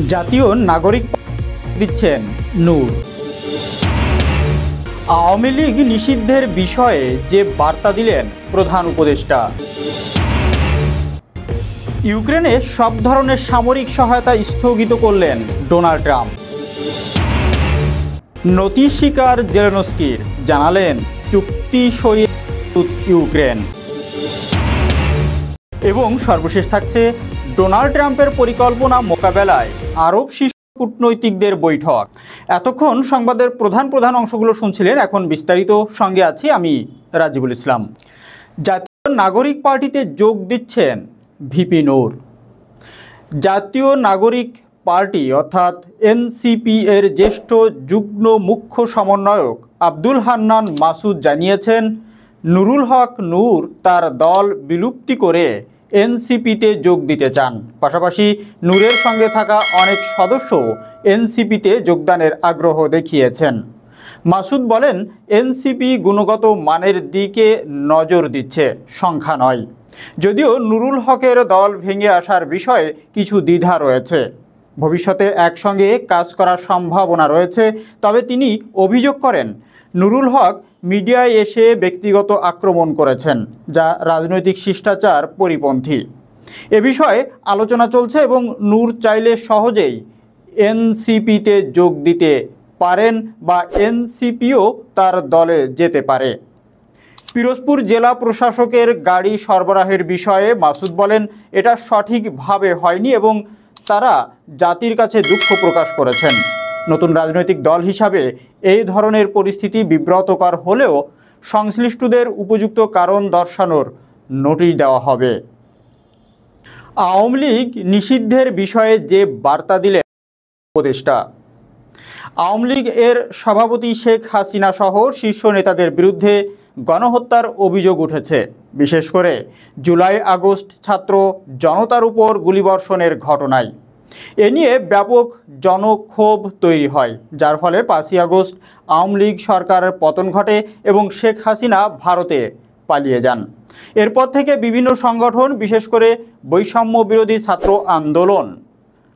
জাতীয় নাগরিক দিচ্ছেন নূর। আওয়ামী লীগ নিষিদ্ধের বিষয়ে যে বার্তা দিলেন প্রধান উপদেষ্টা। ইউক্রেনে সব ধরনের সামরিক সহায়তা স্থগিত করলেন ডোনাল্ড ট্রাম্প। নতি স্বীকার জেলেনস্কির, জানালেন চুক্তি সই ইউক্রেন। এবং সর্বশেষ থাকছে ডোনাল্ড ট্রাম্পের পরিকল্পনা মোকাবেলায় আরব শীর্ষ কূটনৈতিকদের বৈঠক। এতক্ষণ সংবাদের প্রধান অংশগুলো শুনছিলেন, এখন বিস্তারিত সঙ্গে আছি আমি রাজিবুল ইসলাম। জাতীয় নাগরিক পার্টিতে যোগ দিচ্ছেন ভিপি নূর। জাতীয় নাগরিক পার্টি অর্থাৎ এনসিপি এর জ্যেষ্ঠ যুগ্ম মুখ্য সমন্বয়ক আব্দুল হান্নান মাসুদ জানিয়েছেন, নুরুল হক নূর তার দল বিলুপ্তি করে এনসিপিতে যোগ দিতে চান। পাশাপাশি নূরের সঙ্গে থাকা অনেক সদস্য এনসিপিতে যোগদানের আগ্রহ দেখিয়েছেন। মাসুদ বলেন, এনসিপি গুণগত মানের দিকে নজর দিচ্ছে, সংখ্যা নয়। যদিও নুরুল হকের দল ভেঙে আসার বিষয়ে কিছু দ্বিধা রয়েছে, ভবিষ্যতে একসঙ্গে কাজ করার সম্ভাবনা রয়েছে, তবে তিনি অভিযোগ করেন নুরুল হক মিডিয়ায় এসে ব্যক্তিগত আক্রমণ করেছেন, যা রাজনৈতিক শিষ্টাচার পরিপন্থী। এ বিষয়ে আলোচনা চলছে এবং নূর চাইলে সহজেই এনসিপিতে যোগ দিতে পারেন বা এনসিপিও তার দলে যেতে পারে। পিরোজপুর জেলা প্রশাসকের গাড়ি সরবরাহের বিষয়ে মাসুদ বলেন, এটা সঠিকভাবে হয়নি এবং তারা জাতির কাছে দুঃখ প্রকাশ করেছেন। নতুন রাজনৈতিক দল হিসাবে এই ধরনের পরিস্থিতি বিব্রতকর হলেও সংশ্লিষ্টদের উপযুক্ত কারণ দর্শানোর নোটিশ দেওয়া হবে। আওয়ামী লীগ নিষিদ্ধের বিষয়ে যে বার্তা দিলেন উপদেষ্টা। আওয়ামী লীগ এর সভাপতি শেখ হাসিনা সহ শীর্ষ নেতাদের বিরুদ্ধে গণহত্যার অভিযোগ উঠেছে, বিশেষ করে জুলাই আগস্ট ছাত্র জনতার উপর গুলিবর্ষণের ঘটনায়। এ নিয়ে ব্যাপক জনক্ষোভ তৈরি হয়, যার ফলে 5ই আগস্ট আওয়ামী লীগ সরকারের পতন ঘটে এবং শেখ হাসিনা ভারতে পালিয়ে যান। এরপর থেকে বিভিন্ন সংগঠন, বিশেষ করে বৈষম্য বিরোধী ছাত্র আন্দোলন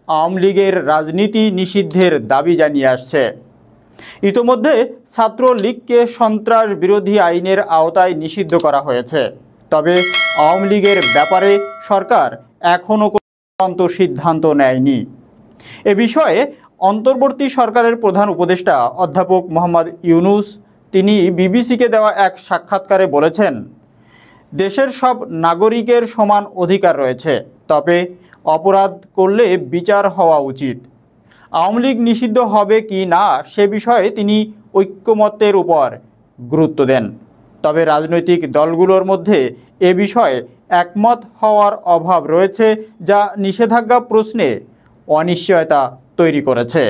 আওয়ামী লীগের রাজনীতি নিষিদ্ধের দাবি জানিয়ে আসছে। ইতোমধ্যে ছাত্রলীগকে সন্ত্রাস বিরোধী আইনের আওতায় নিষিদ্ধ করা হয়েছে, তবে আওয়ামী লীগের ব্যাপারে সরকার এখনও কোনো সিদ্ধান্ত নেয়নি। এ বিষয়ে অন্তর্বর্তী সরকারের প্রধান উপদেষ্টা অধ্যাপক মোহাম্মদ ইউনুস তিনি বিবিসিকে দেওয়া এক সাক্ষাৎকারে বলেছেন, দেশের সব নাগরিকের সমান অধিকার রয়েছে, তবে অপরাধ করলে বিচার হওয়া উচিত। আওয়ামী লীগ নিষিদ্ধ হবে কি না সে বিষয়ে তিনি ঐক্যমত্যের উপর গুরুত্ব দেন, তবে রাজনৈতিক দলগুলোর মধ্যে এ বিষয়ে একমত হওয়ার অভাব রয়েছে, যা নিষেধাজ্ঞা প্রশ্নে অনিশ্চয়তা তৈরি করেছে।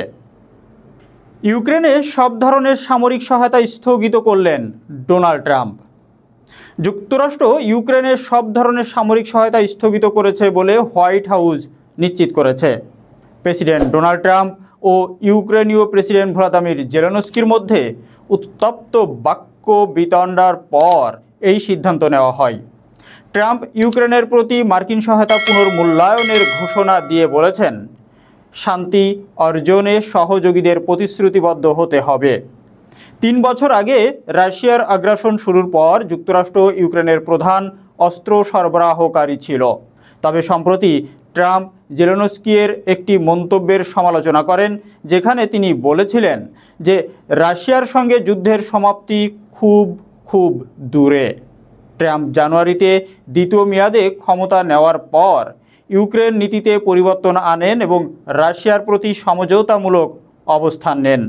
ইউক্রেনে সব ধরনের সামরিক সহায়তা স্থগিত করলেন ডোনাল্ড ট্রাম্প। যুক্তরাষ্ট্র ইউক্রেনের সব ধরনের সামরিক সহায়তা স্থগিত করেছে বলে হোয়াইট হাউস নিশ্চিত করেছে। প্রেসিডেন্ট ডোনাল্ড ট্রাম্প ও ইউক্রেনীয় প্রেসিডেন্ট ভ্লাদিমির জেলেনস্কির মধ্যে উত্তপ্ত বাক্য বিতণ্ডার পর এই সিদ্ধান্ত নেওয়া হয়। ট্রাম্প ইউক্রেনের প্রতি মার্কিন সহায়তা পুনর্মূল্যায়নের ঘোষণা দিয়ে বলেছেন, শান্তি অর্জনে সহযোগীদের প্রতিশ্রুতিবদ্ধ হতে হবে। 3 বছর আগে রাশিয়ার আগ্রাসন শুরুর পর যুক্তরাষ্ট্র ইউক্রেনের প্রধান অস্ত্র সরবরাহকারী ছিল, তবে সম্প্রতি ট্রাম্প জেলেনস্কির একটি মন্তব্যের সমালোচনা করেন, যেখানে তিনি বলেছিলেন যে রাশিয়ার সঙ্গে যুদ্ধের সমাপ্তি খুব দূরে। ট্রাম্প জানুয়ারিতে দ্বিতীয় মেয়াদে ক্ষমতা নেওয়ার পর ইউক্রেন নীতিতে পরিবর্তন আনেন এবং রাশিয়ার প্রতি সমঝোতামূলক অবস্থান নেন।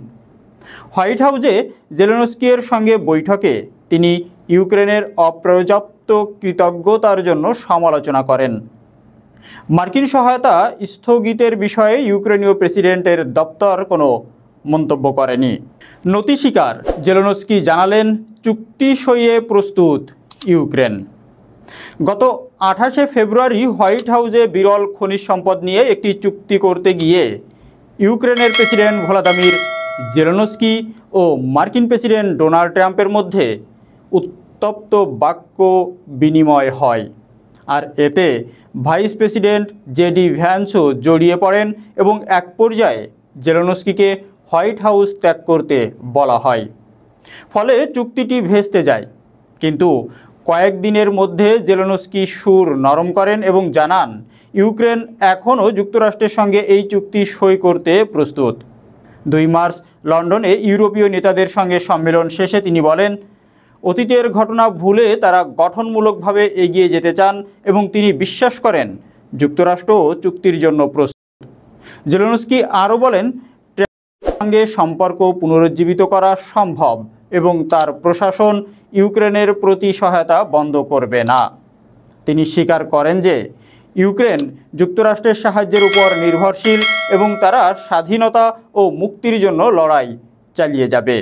হোয়াইট হাউসে জেলেনস্কির সঙ্গে বৈঠকে তিনি ইউক্রেনের অপর্যাপ্ত কৃতজ্ঞতার জন্য সমালোচনা করেন। মার্কিন সহায়তা স্থগিতের বিষয়ে ইউক্রেনীয় প্রেসিডেন্টের দপ্তর কোনো মন্তব্য করেনি। নতি স্বীকার জেলেনস্কি জানালেন, চুক্তি সইয়ে প্রস্তুত ইউক্রেন। গত 28শে ফেব্রুয়ারি হোয়াইট হাউসে বিরল খনিজ সম্পদ নিয়ে একটি চুক্তি করতে গিয়ে ইউক্রেনের প্রেসিডেন্ট ভ্লাদিমির জেলেনস্কি ও মার্কিন প্রেসিডেন্ট ডোনাল্ড ট্রাম্পের মধ্যে উত্তপ্ত বাক্য বিনিময় হয়। আর এতে ভাইস প্রেসিডেন্ট জেডি ভ্যান্সও জড়িয়ে পড়েন এবং এক পর্যায়ে জেলেনস্কিকে হোয়াইট হাউস ত্যাগ করতে বলা হয়। ফলে চুক্তিটি ভেস্তে যায়। কিন্তু কয়েকদিনের মধ্যে জেলেনস্কি সুর নরম করেন এবং জানান ইউক্রেন এখনও যুক্তরাষ্ট্রের সঙ্গে এই চুক্তি সই করতে প্রস্তুত। 2 মার্চ লন্ডনে ইউরোপীয় নেতাদের সঙ্গে সম্মেলন শেষে তিনি বলেন, অতীতের ঘটনা ভুলে তারা গঠনমূলকভাবে এগিয়ে যেতে চান এবং তিনি বিশ্বাস করেন যুক্তরাষ্ট্রও চুক্তির জন্য প্রস্তুত। জেলেনস্কি আরও বলেন, ট্রাম্পের সঙ্গে সম্পর্ক পুনরুজ্জীবিত করা সম্ভব এবং তার প্রশাসন ইউক্রেনের প্রতি সহায়তা বন্ধ করবে না। তিনি স্বীকার করেন যে ইউক্রেন যুক্তরাষ্ট্রের সাহায্যের উপর নির্ভরশীল এবং তারা স্বাধীনতা ও মুক্তির জন্য লড়াই চালিয়ে যাবে।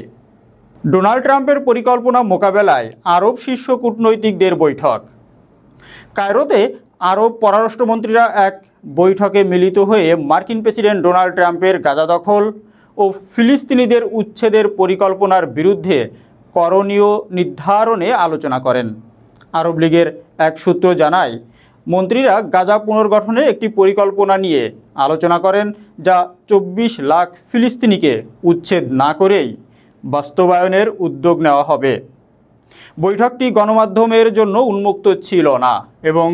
ডোনাল্ড ট্রাম্পের পরিকল্পনা মোকাবেলায় আরব শীর্ষ কূটনৈতিকদের বৈঠক। কায়রোতে আরব পররাষ্ট্রমন্ত্রীরা এক বৈঠকে মিলিত হয়ে মার্কিন প্রেসিডেন্ট ডোনাল্ড ট্রাম্পের গাজা দখল ও ফিলিস্তিনিদের উচ্ছেদের পরিকল্পনার বিরুদ্ধে করণীয় নির্ধারণে আলোচনা করেন। আরব লীগের এক সূত্র জানায়, মন্ত্রীরা গাজা পুনর্গঠনের একটি পরিকল্পনা নিয়ে আলোচনা করেন যা 24 লাখ ফিলিস্তিনিকে উচ্ছেদ না করেই বাস্তবায়নের উদ্যোগ নেওয়া হবে। বৈঠকটি গণমাধ্যমের জন্য উন্মুক্ত ছিল না এবং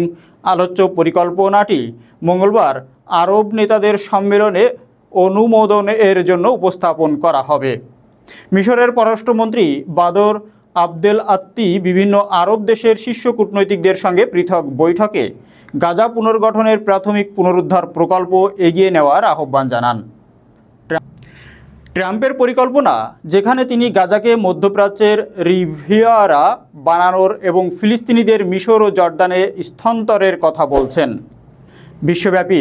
আলোচ্য পরিকল্পনাটি মঙ্গলবার আরব নেতাদের সম্মেলনে অনুমোদনের জন্য উপস্থাপন করা হবে। মিশরের পররাষ্ট্রমন্ত্রী বাদর আবদেল আত্তি বিভিন্ন আরব দেশের শীর্ষ কূটনৈতিকদের সঙ্গে পৃথক বৈঠকে গাজা পুনর্গঠনের প্রাথমিক পুনরুদ্ধার প্রকল্প এগিয়ে নেওয়ার আহ্বান জানান। ট্রাম্পের পরিকল্পনা, যেখানে তিনি গাজাকে মধ্যপ্রাচ্যের রিভিয়েরা বানানোর এবং ফিলিস্তিনিদের মিশর ও জর্দানে স্থানান্তরের কথা বলছেন, বিশ্বব্যাপী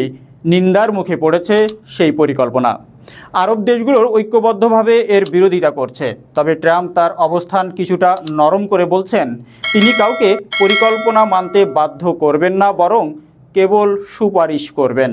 নিন্দার মুখে পড়েছে সেই পরিকল্পনা। আরব দেশগুলোর ঐক্যবদ্ধভাবে এর বিরোধিতা করছে। তবে ট্রাম্প তার অবস্থান কিছুটা নরম করে বলছেন, তিনি কাউকে পরিকল্পনা মানতে বাধ্য করবেন না, বরং কেবল সুপারিশ করবেন।